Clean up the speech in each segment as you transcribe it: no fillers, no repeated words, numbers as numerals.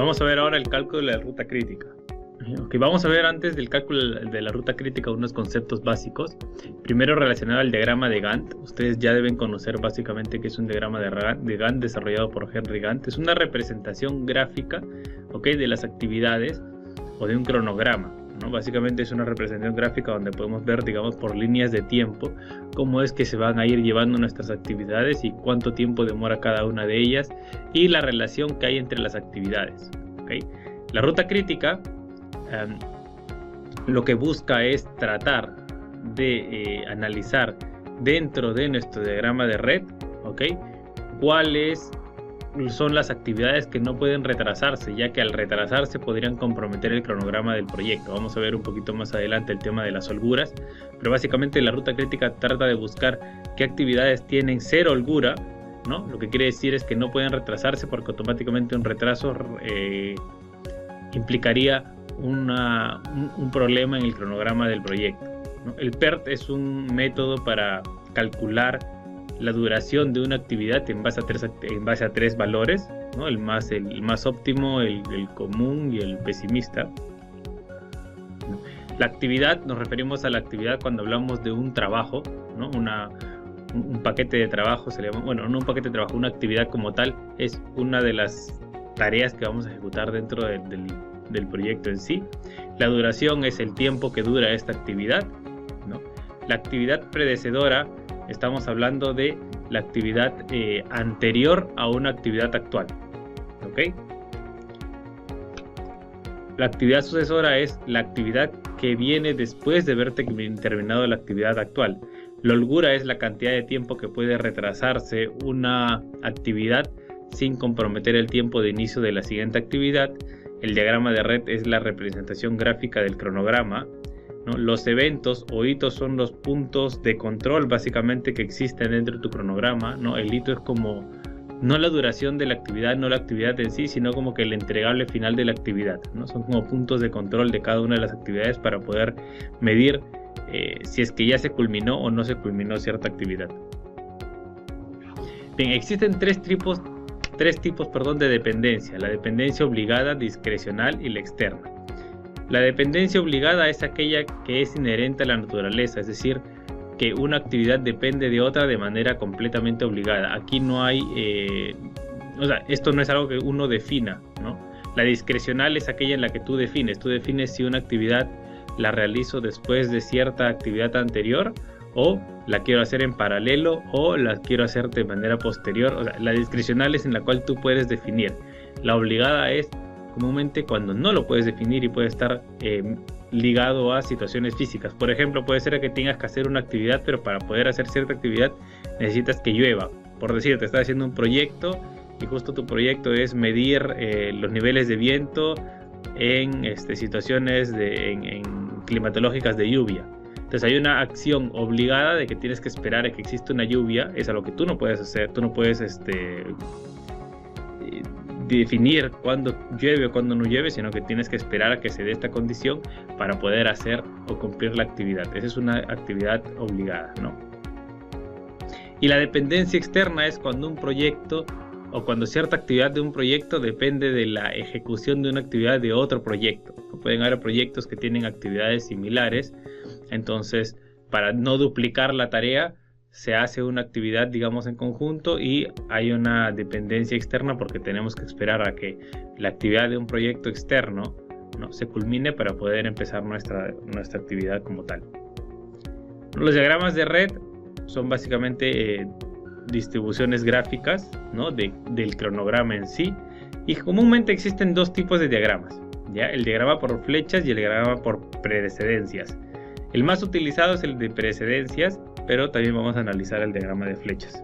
Vamos a ver ahora el cálculo de la ruta crítica. Okay, vamos a ver antes del cálculo de la ruta crítica unos conceptos básicos. Primero, relacionado al diagrama de Gantt. Ustedes ya deben conocer básicamente que es un diagrama de Gantt desarrollado por Henry Gantt. Es una representación gráfica, okay, de las actividades o de un cronograma, ¿no? Básicamente es una representación gráfica donde podemos ver, digamos, por líneas de tiempo cómo es que se van a ir llevando nuestras actividades y cuánto tiempo demora cada una de ellas y la relación que hay entre las actividades. Okay. La ruta crítica lo que busca es tratar de analizar dentro de nuestro diagrama de red, ¿okay?, cuáles son las actividades que no pueden retrasarse, ya que al retrasarse podrían comprometer el cronograma del proyecto. Vamos a ver un poquito más adelante el tema de las holguras, pero básicamente la ruta crítica trata de buscar qué actividades tienen cero holgura, ¿no? Lo que quiere decir es que no pueden retrasarse porque automáticamente un retraso implicaría un problema en el cronograma del proyecto, ¿no? El PERT es un método para calcular la duración de una actividad en base a tres valores, ¿no? El más óptimo, el común y el pesimista. La actividad, nos referimos a la actividad cuando hablamos de un trabajo, ¿no? Un paquete de trabajo se le llama, bueno, no un paquete de trabajo, una actividad como tal es una de las tareas que vamos a ejecutar dentro del proyecto en sí. La duración es el tiempo que dura esta actividad, ¿no? La actividad predecesora, estamos hablando de la actividad anterior a una actividad actual, ¿ok? La actividad sucesora es la actividad que viene después de haber terminado la actividad actual. La holgura es la cantidad de tiempo que puede retrasarse una actividad sin comprometer el tiempo de inicio de la siguiente actividad. El diagrama de red es la representación gráfica del cronograma, ¿no? Los eventos o hitos son los puntos de control básicamente que existen dentro de tu cronograma, ¿no? El hito es como no la duración de la actividad, no la actividad en sí, sino como que el entregable final de la actividad, ¿no? Son como puntos de control de cada una de las actividades para poder medir si es que ya se culminó o no se culminó cierta actividad. Bien, existen tres tipos de dependencia: la dependencia obligada, discrecional y la externa. La dependencia obligada es aquella que es inherente a la naturaleza, es decir, que una actividad depende de otra de manera completamente obligada. Aquí no hay, esto no es algo que uno defina, ¿no? La discrecional es aquella en la que tú defines si una actividad la realizo después de cierta actividad anterior, o la quiero hacer en paralelo, o la quiero hacer de manera posterior. O sea, la discrecional es en la cual tú puedes definir. La obligada es comúnmente cuando no lo puedes definir y puede estar ligado a situaciones físicas. Por ejemplo, puede ser que tengas que hacer una actividad, pero para poder hacer cierta actividad necesitas que llueva. Por decir, te estás haciendo un proyecto y justo tu proyecto es medir los niveles de viento en situaciones climatológicas de lluvia. Entonces hay una acción obligada de que tienes que esperar a que exista una lluvia. Es algo que tú no puedes hacer. Tú no puedes definir cuándo llueve o cuándo no llueve, sino que tienes que esperar a que se dé esta condición para poder hacer o cumplir la actividad. Esa es una actividad obligada, ¿no? Y la dependencia externa es cuando un proyecto o cuando cierta actividad de un proyecto depende de la ejecución de una actividad de otro proyecto. Pueden haber proyectos que tienen actividades similares, entonces para no duplicar la tarea se hace una actividad, digamos, en conjunto, y hay una dependencia externa porque tenemos que esperar a que la actividad de un proyecto externo, ¿no?, se culmine para poder empezar nuestra actividad como tal. Los diagramas de red son básicamente distribuciones gráficas, ¿no?, del cronograma en sí, y comúnmente existen dos tipos de diagramas, ¿ya? El diagrama por flechas y el diagrama por precedencias. El más utilizado es el de precedencias, pero también vamos a analizar el diagrama de flechas.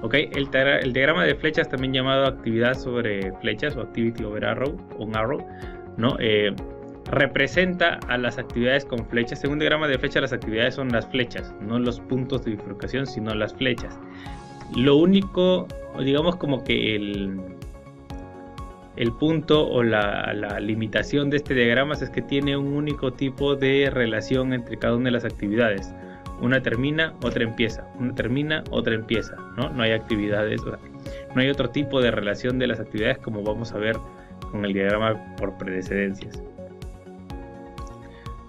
Okay, el diagrama de flechas, también llamado actividad sobre flechas o activity over arrow, ¿no? Representa a las actividades con flechas. Según el diagrama de flechas, las actividades son las flechas, no los puntos de bifurcación, sino las flechas. Lo único, digamos, como que el punto o la limitación de este diagrama es que tiene un único tipo de relación entre cada una de las actividades. Una termina, otra empieza. Una termina, otra empieza, ¿no? No hay actividades. No hay otro tipo de relación de las actividades como vamos a ver con el diagrama por predecedencias.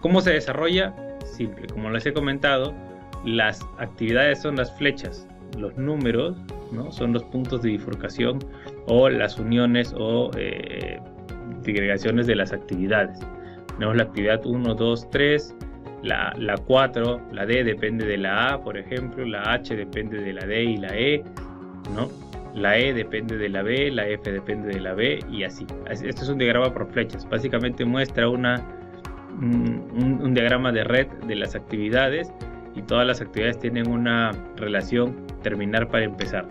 ¿Cómo se desarrolla? Simple, como les he comentado, las actividades son las flechas, los números, ¿no? Son los puntos de bifurcación o las uniones o digregaciones de las actividades. Tenemos la actividad 1, 2, 3, la 4, la D depende de la A, por ejemplo, la H depende de la D y la E, ¿no? La E depende de la B, la F depende de la B y así. Esto es un diagrama por flechas, básicamente muestra un diagrama de red de las actividades y todas las actividades tienen una relación terminar para empezar.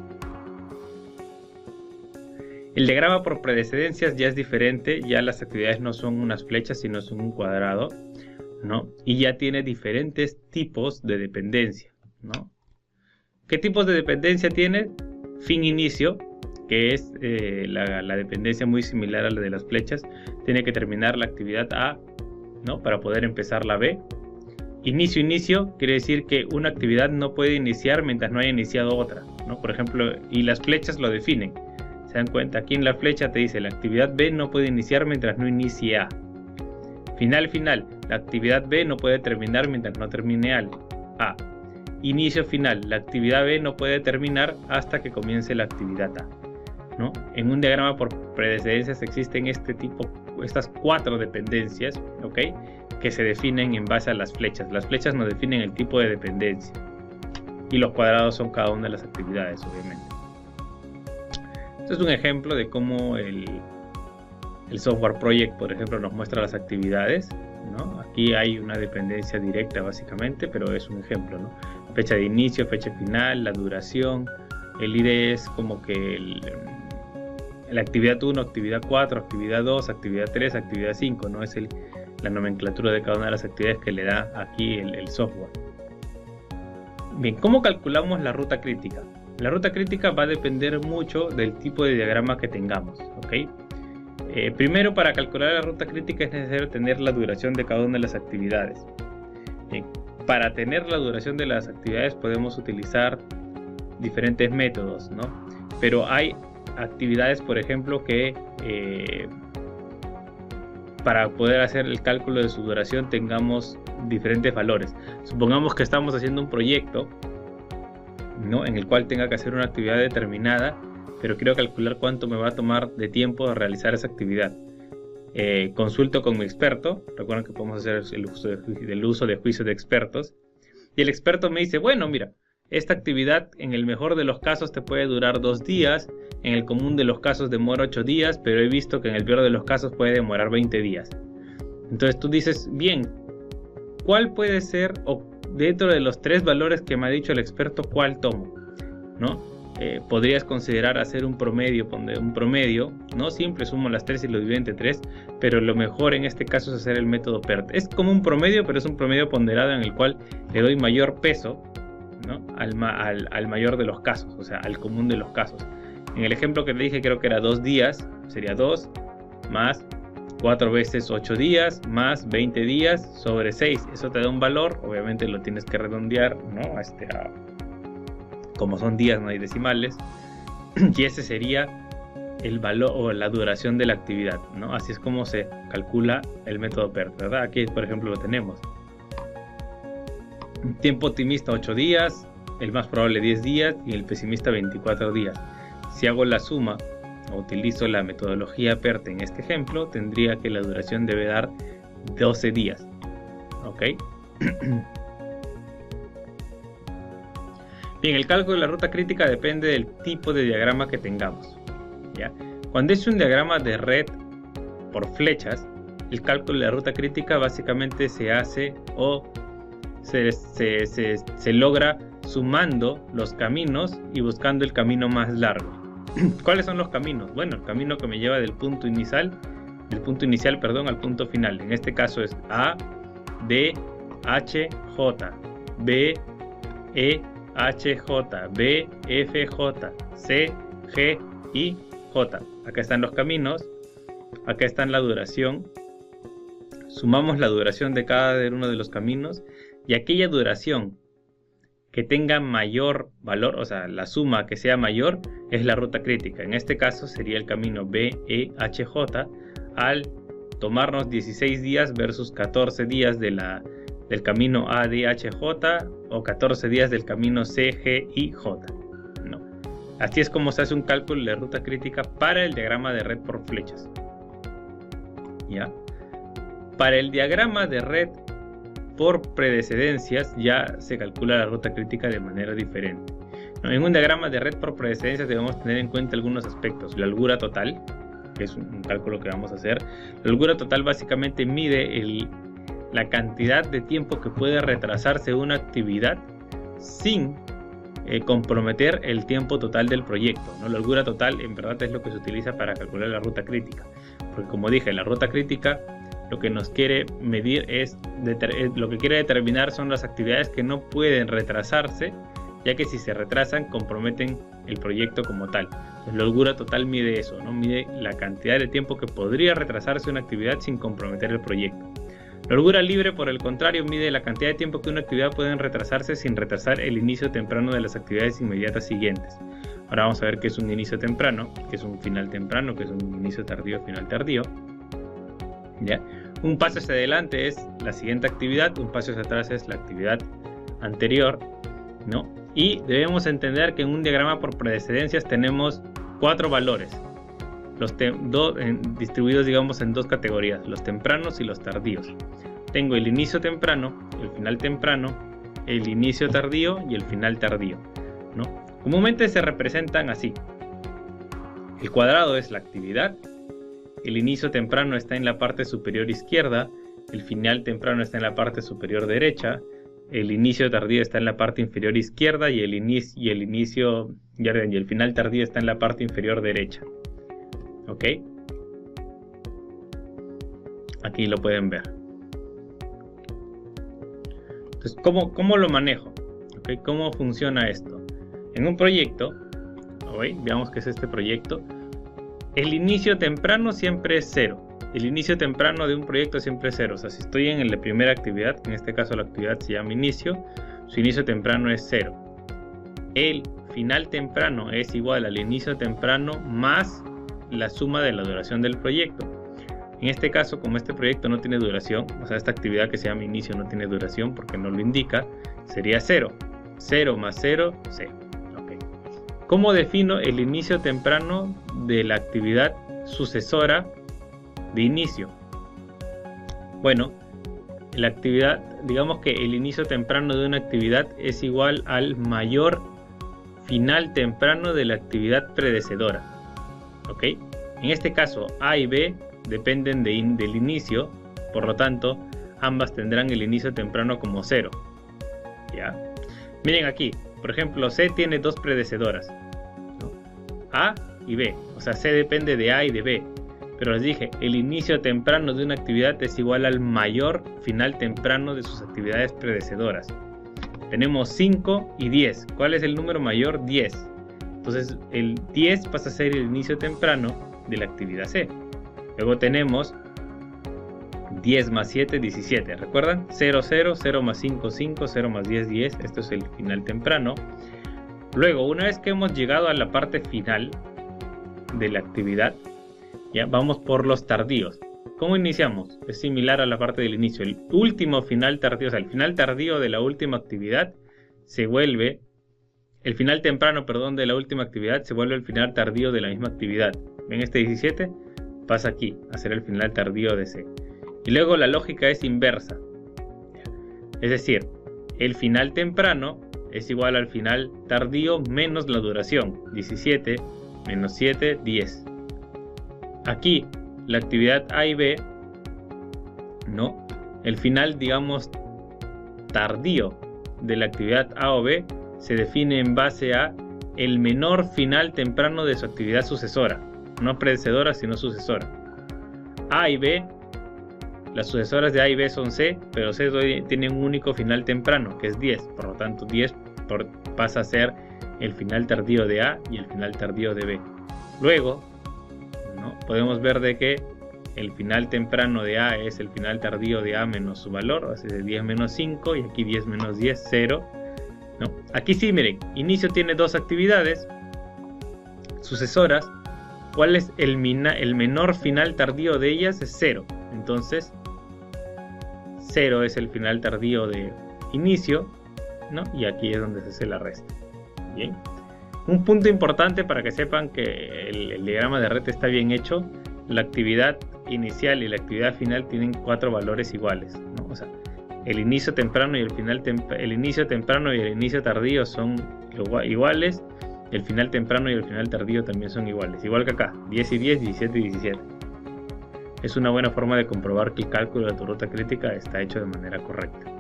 El diagrama por predecedencias ya es diferente, ya las actividades no son unas flechas sino son un cuadrado, ¿no? Y ya tiene diferentes tipos de dependencia, ¿no? ¿Qué tipos de dependencia tiene? Fin-inicio, que es la dependencia muy similar a la de las flechas. Tiene que terminar la actividad A, ¿no? Para poder empezar la B. Inicio quiere decir que una actividad no puede iniciar mientras no haya iniciado otra, ¿no? Por ejemplo, y las flechas lo definen. Se dan cuenta, aquí en la flecha te dice la actividad B no puede iniciar mientras no inicie A. Final, la actividad B no puede terminar mientras no termine A. Inicio final, la actividad B no puede terminar hasta que comience la actividad A, ¿no? En un diagrama por predecedencias existen estas 4 dependencias, ¿ok? Que se definen en base a las flechas. Las flechas nos definen el tipo de dependencia y los cuadrados son cada una de las actividades, obviamente. Este es un ejemplo de cómo el software project, por ejemplo, nos muestra las actividades, ¿no? Aquí hay una dependencia directa básicamente, pero es un ejemplo, ¿no? Fecha de inicio, fecha final, la duración. El ID es como que la actividad 1, actividad 4, actividad 2, actividad 3, actividad 5, ¿no? Es la nomenclatura de cada una de las actividades que le da aquí el software. Bien, ¿cómo calculamos la ruta crítica? La ruta crítica va a depender mucho del tipo de diagrama que tengamos, ¿ok? Primero, para calcular la ruta crítica es necesario tener la duración de cada una de las actividades. Para tener la duración de las actividades podemos utilizar diferentes métodos, ¿no? Pero hay actividades, por ejemplo, que para poder hacer el cálculo de su duración tengamos diferentes valores. Supongamos que estamos haciendo un proyecto, ¿no? En el cual tenga que hacer una actividad determinada, pero quiero calcular cuánto me va a tomar de tiempo realizar esa actividad. Consulto con mi experto. Recuerden que podemos hacer el uso de juicio de expertos. Y el experto me dice, bueno, mira, esta actividad en el mejor de los casos te puede durar 2 días, en el común de los casos demora 8 días, pero he visto que en el peor de los casos puede demorar 20 días. Entonces tú dices, bien, ¿cuál puede ser, o dentro de los 3 valores que me ha dicho el experto, cuál tomo? ¿No? Podrías considerar hacer un promedio, ¿no? Simple, sumo las 3 y lo divido entre 3, pero lo mejor en este caso es hacer el método PERT. Es como un promedio, pero es un promedio ponderado en el cual le doy mayor peso, ¿no? al mayor de los casos, o sea, al común de los casos. En el ejemplo que le dije, creo que era 2 días, sería 2 más 4 veces 8 días más 20 días sobre 6. Eso te da un valor, obviamente lo tienes que redondear, ¿no? Como son días, no hay decimales, y ese sería el valor o la duración de la actividad, ¿no? Así es como se calcula el método PERT, ¿verdad? Aquí, por ejemplo, lo tenemos. Tiempo optimista 8 días, el más probable 10 días y el pesimista 24 días. Si hago la suma o utilizo la metodología PERT en este ejemplo, tendría que la duración debe dar 12 días, ¿ok? Bien, el cálculo de la ruta crítica depende del tipo de diagrama que tengamos, ¿ya? Cuando es un diagrama de red por flechas, el cálculo de la ruta crítica básicamente se hace o se logra sumando los caminos y buscando el camino más largo. ¿Cuáles son los caminos? Bueno, el camino que me lleva del punto inicial al punto final. En este caso es A, D, H, J, B, E, H, J, B, F, J, C, G y J. Acá están los caminos, acá está la duración. Sumamos la duración de cada uno de los caminos y aquella duración que tenga mayor valor, o sea, la suma que sea mayor es la ruta crítica. En este caso sería el camino BEHJ al tomarnos 16 días versus 14 días del camino ADHJ o 14 días del camino CGIJ. No. Así es como se hace un cálculo de ruta crítica para el diagrama de red por flechas. ¿Ya? Para el diagrama de red por predecedencias ya se calcula la ruta crítica de manera diferente. En un diagrama de red por predecedencias debemos tener en cuenta algunos aspectos. La holgura total, que es un cálculo que vamos a hacer. La holgura total básicamente mide la cantidad de tiempo que puede retrasarse una actividad sin comprometer el tiempo total del proyecto, ¿no? La holgura total en verdad es lo que se utiliza para calcular la ruta crítica, porque como dije, la ruta crítica lo que nos quiere medir lo que quiere determinar son las actividades que no pueden retrasarse, ya que si se retrasan comprometen el proyecto como tal. Entonces, la holgura total mide eso, ¿no? Mide la cantidad de tiempo que podría retrasarse una actividad sin comprometer el proyecto. La holgura libre, por el contrario, mide la cantidad de tiempo que una actividad puede retrasarse sin retrasar el inicio temprano de las actividades inmediatas siguientes. Ahora vamos a ver qué es un inicio temprano, qué es un final temprano, qué es un inicio tardío, final tardío. ¿Ya? Un paso hacia adelante es la siguiente actividad, un paso hacia atrás es la actividad anterior, ¿no? Y debemos entender que en un diagrama por predecedencias tenemos 4 valores, distribuidos digamos en 2 categorías, los tempranos y los tardíos. Tengo el inicio temprano, el final temprano, el inicio tardío y el final tardío, ¿no? Comúnmente se representan así. El cuadrado es la actividad, el inicio temprano está en la parte superior izquierda, el final temprano está en la parte superior derecha, el inicio tardío está en la parte inferior izquierda y el final tardío está en la parte inferior derecha. ¿Ok? Aquí lo pueden ver. Entonces, ¿cómo lo manejo? ¿Okay? ¿Cómo funciona esto? En un proyecto, ¿okay? Veamos qué es este proyecto. El inicio temprano siempre es 0. El inicio temprano de un proyecto siempre es 0. O sea, si estoy en la primera actividad, en este caso la actividad se llama inicio, su inicio temprano es 0. El final temprano es igual al inicio temprano más la suma de la duración del proyecto. En este caso, como este proyecto no tiene duración, o sea, esta actividad que se llama inicio no tiene duración porque no lo indica, sería 0. 0 más 0, 0. Okay. ¿Cómo defino el inicio temprano de la actividad sucesora de inicio? Bueno, la actividad, digamos que el inicio temprano de una actividad es igual al mayor final temprano de la actividad predecedora. ¿Ok? En este caso, A y B dependen del inicio, por lo tanto, ambas tendrán el inicio temprano como 0. ¿Ya? Miren aquí, por ejemplo, C tiene 2 predecedoras, ¿no? A y B, o sea, C depende de A y de B. Pero les dije, el inicio temprano de una actividad es igual al mayor final temprano de sus actividades predecedoras. Tenemos 5 y 10. ¿Cuál es el número mayor? 10. Entonces el 10 pasa a ser el inicio temprano de la actividad C. Luego tenemos 10 más 7, 17. ¿Recuerdan? 0, 0, 0 más 5, 5, 0 más 10, 10. Esto es el final temprano. Luego, una vez que hemos llegado a la parte final de la actividad, ya vamos por los tardíos. ¿Cómo iniciamos? Es similar a la parte del inicio. El último final tardío, o sea, el final tardío de la última actividad se vuelve, el final temprano, perdón, de la última actividad se vuelve el final tardío de la misma actividad. ¿Ven este 17? Pasa aquí a ser el final tardío de C. Y luego la lógica es inversa. Es decir, el final temprano es igual al final tardío menos la duración. 17 menos 7, 10. Aquí la actividad A y B, ¿no? El final, digamos, tardío de la actividad A o B se define en base a el menor final temprano de su actividad sucesora. No predecedora, sino sucesora. A y B, las sucesoras de A y B son C, pero C tiene un único final temprano, que es 10. Por lo tanto, 10 pasa a ser el final tardío de A y el final tardío de B. Luego, ¿no? Podemos ver de que el final temprano de A es el final tardío de A menos su valor, así de 10 menos 5, y aquí 10 menos 10, 0. ¿no? Aquí sí, miren, inicio tiene dos actividades sucesoras. ¿Cuál es el menor final tardío de ellas? Es 0. Entonces 0 es el final tardío de inicio, ¿no? Y aquí es donde se hace la resta. Bien. Un punto importante para que sepan que el diagrama de red está bien hecho: la actividad inicial y la actividad final tienen 4 valores iguales, ¿no? O sea, el inicio temprano y el inicio temprano y el inicio tardío son iguales. El final temprano y el final tardío también son iguales, igual que acá, 10 y 10, 17 y 17. Es una buena forma de comprobar que el cálculo de tu ruta crítica está hecho de manera correcta.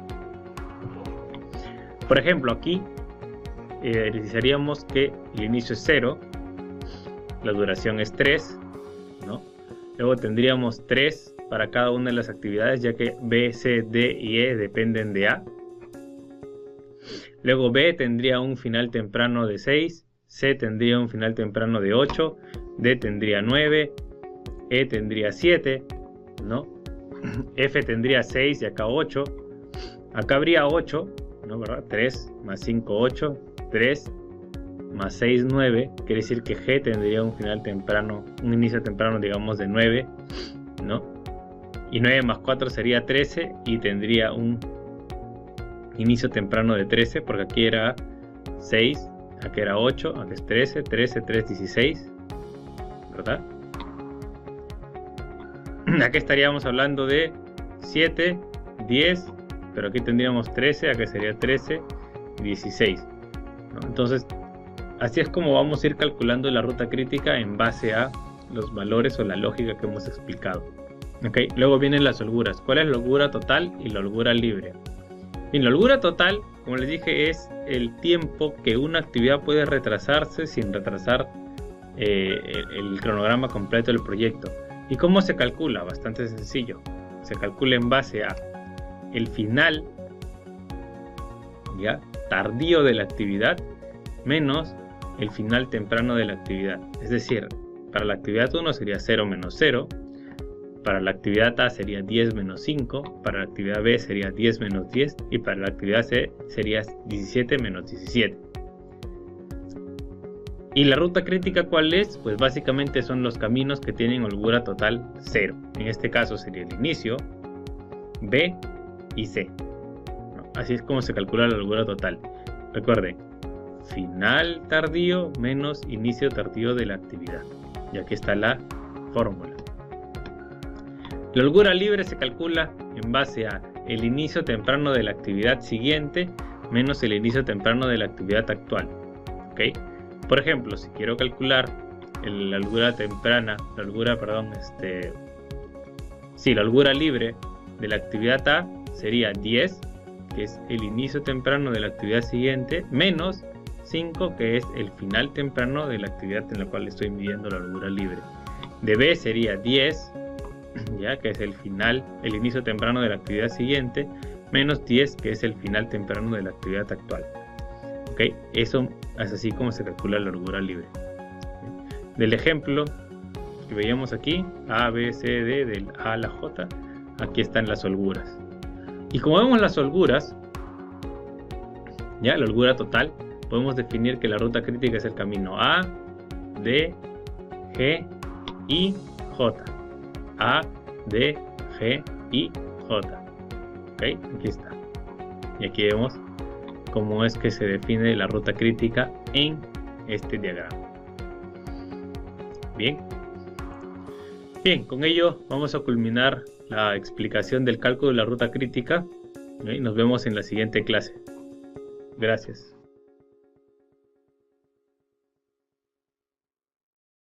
Por ejemplo, aquí necesitaríamos que el inicio es 0, la duración es 3, ¿no? Luego tendríamos 3 para cada una de las actividades, ya que B, C, D y E dependen de A. Luego B tendría un final temprano de 6, C tendría un final temprano de 8, D tendría 9, E tendría 7, ¿no? F tendría 6 y acá 8. Acá habría 8, ¿no? ¿Verdad? 3 más 5, 8. 3 más 6, 9. Quiere decir que G tendría un final temprano, un inicio temprano, digamos, de 9, ¿no? Y 9 más 4 sería 13 y tendría un inicio temprano de 13, porque aquí era 6, aquí era 8, aquí es 13, 13, 3, 16, ¿verdad? Aquí estaríamos hablando de 7, 10, pero aquí tendríamos 13, aquí sería 13 y 16, ¿no? Entonces, así es como vamos a ir calculando la ruta crítica en base a los valores o la lógica que hemos explicado. ¿Okay? Luego vienen las holguras. ¿Cuál es la holgura total y la holgura libre? Bien, la holgura total, como les dije, es el tiempo que una actividad puede retrasarse sin retrasar el cronograma completo del proyecto. ¿Y cómo se calcula? Bastante sencillo. Se calcula en base a el final, ¿ya?, tardío de la actividad menos el final temprano de la actividad. Es decir, para la actividad 1 sería 0 menos 0, para la actividad A sería 10 menos 5, para la actividad B sería 10 menos 10 y para la actividad C sería 17 menos 17. ¿Y la ruta crítica cuál es? Pues básicamente son los caminos que tienen holgura total 0. En este caso sería el inicio, B y C. Así es como se calcula la holgura total. Recuerden, final tardío menos inicio tardío de la actividad. Y aquí está la fórmula. La holgura libre se calcula en base a el inicio temprano de la actividad siguiente menos el inicio temprano de la actividad actual. ¿Okay? Por ejemplo, si quiero calcular la holgura temprana, la holgura libre de la actividad A sería 10, que es el inicio temprano de la actividad siguiente, menos 5, que es el final temprano de la actividad en la cual estoy midiendo la holgura libre. De B sería 10, ya que es el inicio temprano de la actividad siguiente, menos 10, que es el final temprano de la actividad actual. ¿Okay? Eso es así como se calcula la holgura libre. Del ejemplo que veíamos aquí, A, B, C, D, del A a la J, aquí están las holguras. Y como vemos las holguras, ya la holgura total, podemos definir que la ruta crítica es el camino A, D, G, I, J. A, D, G, I, J. Ok, aquí está. Y aquí vemos cómo es que se define la ruta crítica en este diagrama. Bien. Bien, con ello vamos a culminar la explicación del cálculo de la ruta crítica. Nos vemos en la siguiente clase. Gracias.